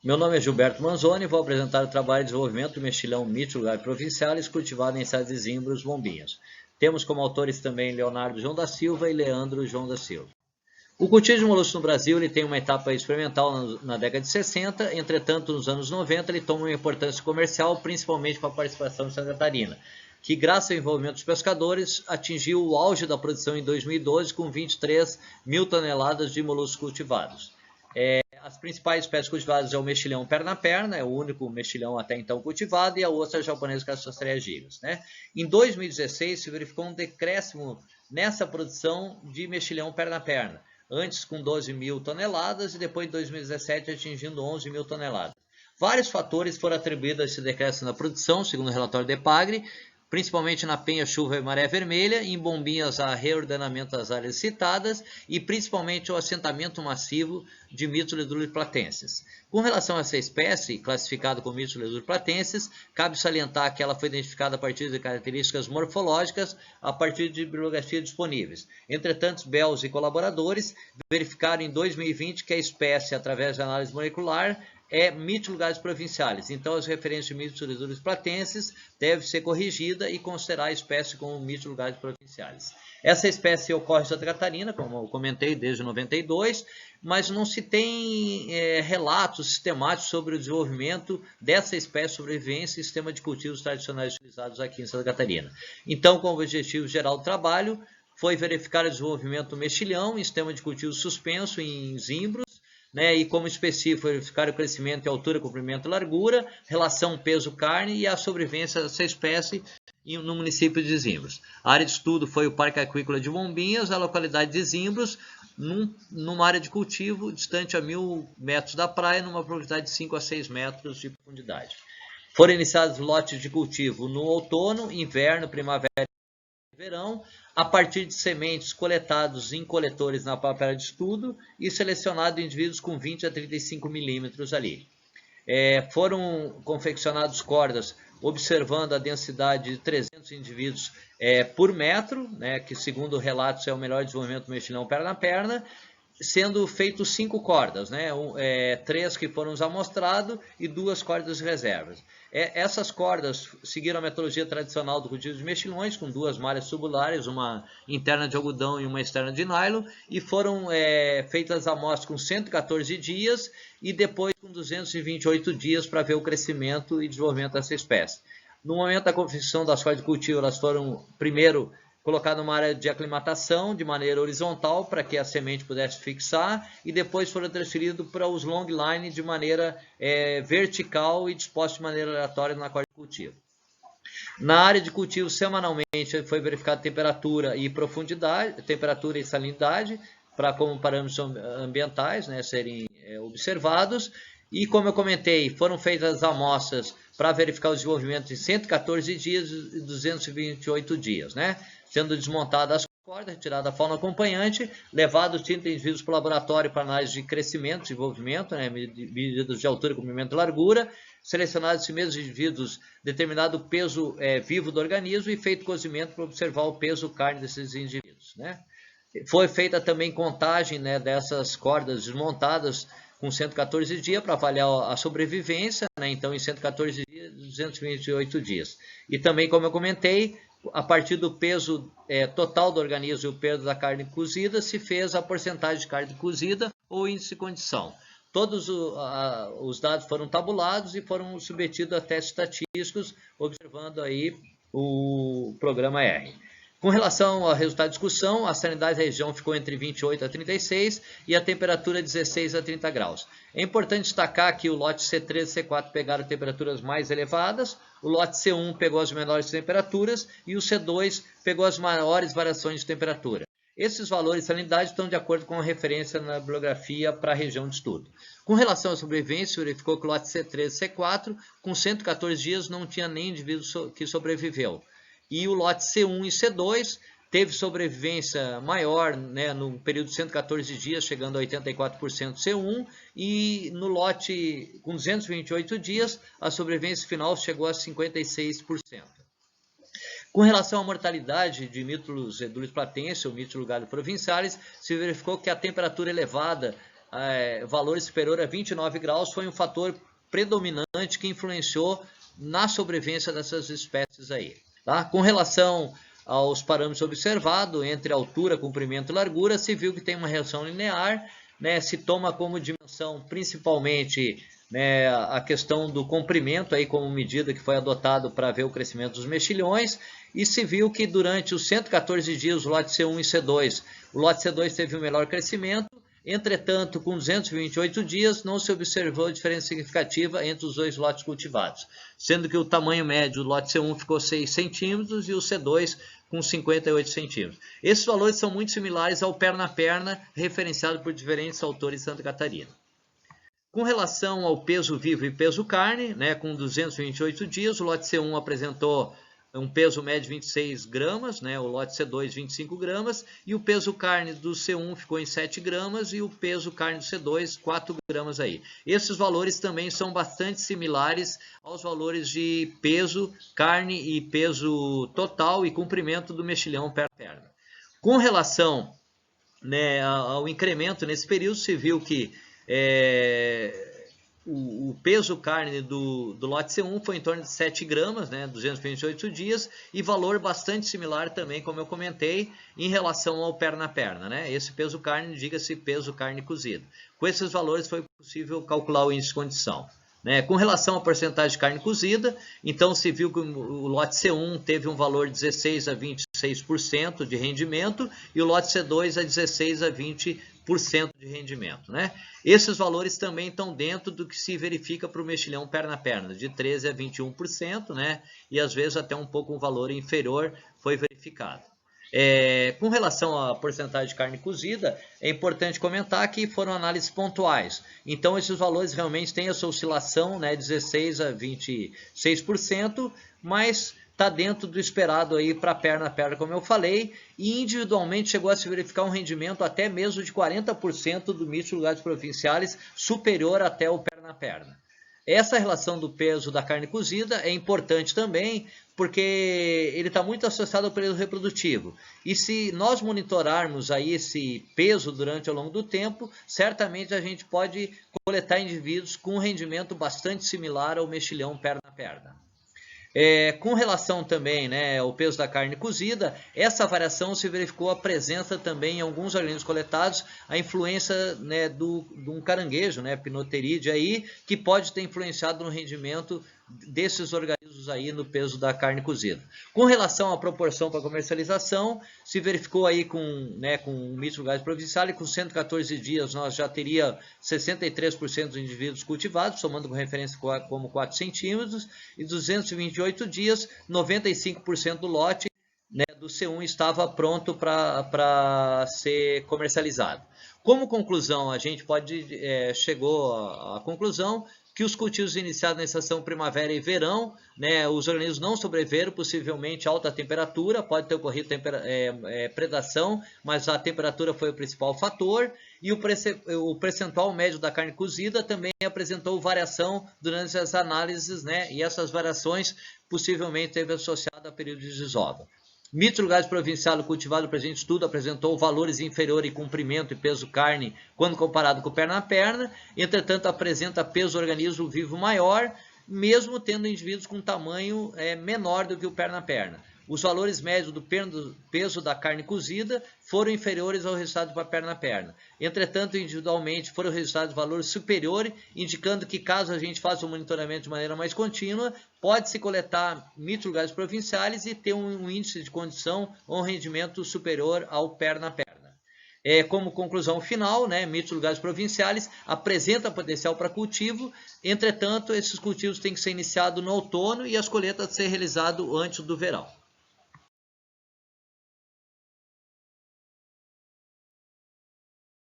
Meu nome é Gilberto Manzoni e vou apresentar o trabalho de desenvolvimento do mexilhão Mítulo Gaio Provincialis, cultivado em estados de Zimbros, Bombinhas. Temos como autores também Leonardo João da Silva e Leandro João da Silva. O cultivo de moluscos no Brasil ele tem uma etapa experimental na década de 60, entretanto, nos anos 90 ele toma uma importância comercial, principalmente com a participação de Santa Catarina, que graças ao envolvimento dos pescadores atingiu o auge da produção em 2012 com 23 mil toneladas de moluscos cultivados. As principais espécies cultivadas é o mexilhão perna-perna, é o único mexilhão até então cultivado, e a ostra japonesa Cassiostraea gigas. Em 2016 se verificou um decréscimo nessa produção de mexilhão perna-perna, antes com 12 mil toneladas e depois em 2017 atingindo 11 mil toneladas. Vários fatores foram atribuídos a esse decréscimo na produção, segundo o relatório do EPAGRE, principalmente na penha, chuva e maré vermelha, em Bombinhas a reordenamento das áreas citadas e principalmente o assentamento massivo de Mytilus platensis. Com relação a essa espécie, classificada como Mytilus platensis, cabe salientar que ela foi identificada a partir de características morfológicas a partir de bibliografias disponíveis. Entretanto, BELS e colaboradores verificaram em 2020 que a espécie, através de análise molecular, é Mytilus gaio provincialis. Então, as referências de Mytilus platensis devem ser corrigidas e considerar a espécie como Mytilus gaio provincialis. Essa espécie ocorre em Santa Catarina, como eu comentei, desde 92, mas não se tem relatos sistemáticos sobre o desenvolvimento dessa espécie, sobrevivência e sistema de cultivos tradicionais utilizados aqui em Santa Catarina. Então, como objetivo geral do trabalho, foi verificar o desenvolvimento do mexilhão em sistema de cultivo suspenso em Zimbros, e como específico, verificar o crescimento em altura, comprimento e largura, relação peso-carne e a sobrevivência dessa espécie no município de Zimbros. A área de estudo foi o Parque Aquícola de Bombinhas, a localidade de Zimbros, numa área de cultivo distante a 1.000 metros da praia, numa profundidade de 5 a 6 metros de profundidade. Foram iniciados lotes de cultivo no outono, inverno, primavera e verão, a partir de sementes coletados em coletores na papel de estudo e selecionado indivíduos com 20 a 35 milímetros ali. Foram confeccionados cordas observando a densidade de 300 indivíduos por metro, que segundo relatos é o melhor desenvolvimento do mexilhão perna-perna, sendo feitos 5 cordas, 3 que foram amostrados e 2 cordas de reservas. Essas cordas seguiram a metodologia tradicional do cultivo de mexilhões, com 2 malhas tubulares, uma interna de algodão e uma externa de nylon, e foram feitas amostras com 114 dias e depois com 228 dias para ver o crescimento e desenvolvimento dessa espécie. No momento da confecção das cordas de cultivo, elas foram primeiro colocar numa área de aclimatação de maneira horizontal para que a semente pudesse fixar e depois foram transferidos para os long line de maneira vertical e dispostos de maneira aleatória na corda de cultivo. Na área de cultivo, semanalmente foi verificada temperatura e profundidade, temperatura e salinidade, para como parâmetros ambientais serem observados. E como eu comentei, foram feitas amostras para verificar o desenvolvimento em 114 dias e 228 dias, sendo desmontadas as cordas, retirada a fauna acompanhante, levado os 30 indivíduos para o laboratório para análise de crescimento, desenvolvimento, medidas de altura, comprimento e largura, selecionados esses mesmos indivíduos, determinado o peso vivo do organismo e feito cozimento para observar o peso carne desses indivíduos. Foi feita também contagem dessas cordas desmontadas com 114 dias para avaliar a sobrevivência, então em 114 dias, 228 dias. E também, como eu comentei, a partir do peso total do organismo e o peso da carne cozida, se fez a porcentagem de carne cozida ou índice de condição. Todos os dados foram tabulados e foram submetidos a testes estatísticos, observando aí o programa R. Com relação ao resultado de discussão, a salinidade da região ficou entre 28 a 36 e a temperatura 16 a 30 graus. É importante destacar que o lote C3 e C4 pegaram temperaturas mais elevadas, o lote C1 pegou as menores temperaturas e o C2 pegou as maiores variações de temperatura. Esses valores de salinidade estão de acordo com a referência na bibliografia para a região de estudo. Com relação à sobrevivência, verificou que o lote C3 e C4, com 114 dias, não tinha nem indivíduo que sobreviveu. E o lote C1 e C2 teve sobrevivência maior no período de 114 dias, chegando a 84% C1, e no lote com 228 dias, a sobrevivência final chegou a 56%. Com relação à mortalidade de Mytilus platensis ou Mytilus gaio provincialis, se verificou que a temperatura elevada valores superiores a 29 graus foi um fator predominante que influenciou na sobrevivência dessas espécies aí. Tá? Com relação aos parâmetros observados, entre altura, comprimento e largura, se viu que tem uma relação linear, né? Se toma como dimensão principalmente, né, a questão do comprimento aí como medida que foi adotado para ver o crescimento dos mexilhões, e se viu que durante os 114 dias, o lote C1 e C2, o lote C2 teve um melhor crescimento. Entretanto, com 228 dias, não se observou diferença significativa entre os dois lotes cultivados, sendo que o tamanho médio do lote C1 ficou 6 centímetros e o C2 com 58 centímetros. Esses valores são muito similares ao perna-perna, referenciado por diferentes autores em Santa Catarina. Com relação ao peso vivo e peso carne, né, com 228 dias, o lote C1 apresentou um peso médio de 26 gramas, né, o lote C2 25 gramas, e o peso carne do C1 ficou em 7 gramas e o peso carne do C2 4 gramas aí. Esses valores também são bastante similares aos valores de peso, carne e peso total e comprimento do mexilhão perna-perna. Com relação, né, ao incremento nesse período, se viu que o peso carne do lote C1 foi em torno de 7 gramas, né, 228 dias, e valor bastante similar também, como eu comentei, em relação ao perna-perna, né? Esse peso carne, diga-se peso carne cozida. Com esses valores foi possível calcular o índice de condição. Né? Com relação à porcentagem de carne cozida, então se viu que o lote C1 teve um valor de 16 a 26% de rendimento e o lote C2 a 16 a 20% de rendimento. Né? Esses valores também estão dentro do que se verifica para o mexilhão perna-perna, de 13 a 21%, né? E às vezes até um pouco um valor inferior foi verificado. Com relação à porcentagem de carne cozida, é importante comentar que foram análises pontuais. Então, esses valores realmente têm essa oscilação, né, 16 a 26%, mas está dentro do esperado aí para perna-perna, como eu falei, e individualmente chegou a se verificar um rendimento até mesmo de 40% do misto de lugares provinciais, superior até o perna-perna. Essa relação do peso da carne cozida é importante também, porque ele está muito associado ao período reprodutivo. E se nós monitorarmos aí esse peso durante ao longo do tempo, certamente a gente pode coletar indivíduos com um rendimento bastante similar ao mexilhão perna-perna. Com relação também, né, ao peso da carne cozida, essa variação se verificou a presença também em alguns organismos coletados, a influência, né, de um caranguejo, né, Pinnotheridae aí, que pode ter influenciado no rendimento desses organismos aí no peso da carne cozida. Com relação à proporção para comercialização, se verificou aí com o misto de lugares provinciais, e com 114 dias nós já teria 63% dos indivíduos cultivados, somando com referência como 4 centímetros, e 228 dias, 95% do lote, né, do C1 estava pronto para ser comercializado. Como conclusão, a gente chegou à conclusão que os cultivos iniciados na estação primavera e verão, né, os organismos não sobreviveram, possivelmente alta temperatura, pode ter ocorrido predação, mas a temperatura foi o principal fator, e o percentual médio da carne cozida também apresentou variação durante as análises, né, e essas variações possivelmente esteve associada a período de desova. Misto de lugares provincial cultivado no presente estudo apresentou valores inferiores em comprimento e peso carne quando comparado com o perna-perna, entretanto apresenta peso organismo vivo maior, mesmo tendo indivíduos com tamanho menor do que o perna-perna. Os valores médios do peso da carne cozida foram inferiores ao resultado para perna-perna. Entretanto, individualmente foram resultados de valor superior, indicando que caso a gente faça o monitoramento de maneira mais contínua, pode-se coletar mitos de lugares provinciais e ter um índice de condição ou um rendimento superior ao perna-perna. Como conclusão final, né, mitos de lugares provinciais apresenta potencial para cultivo, entretanto, esses cultivos têm que ser iniciados no outono e as colheitas ser realizadas antes do verão.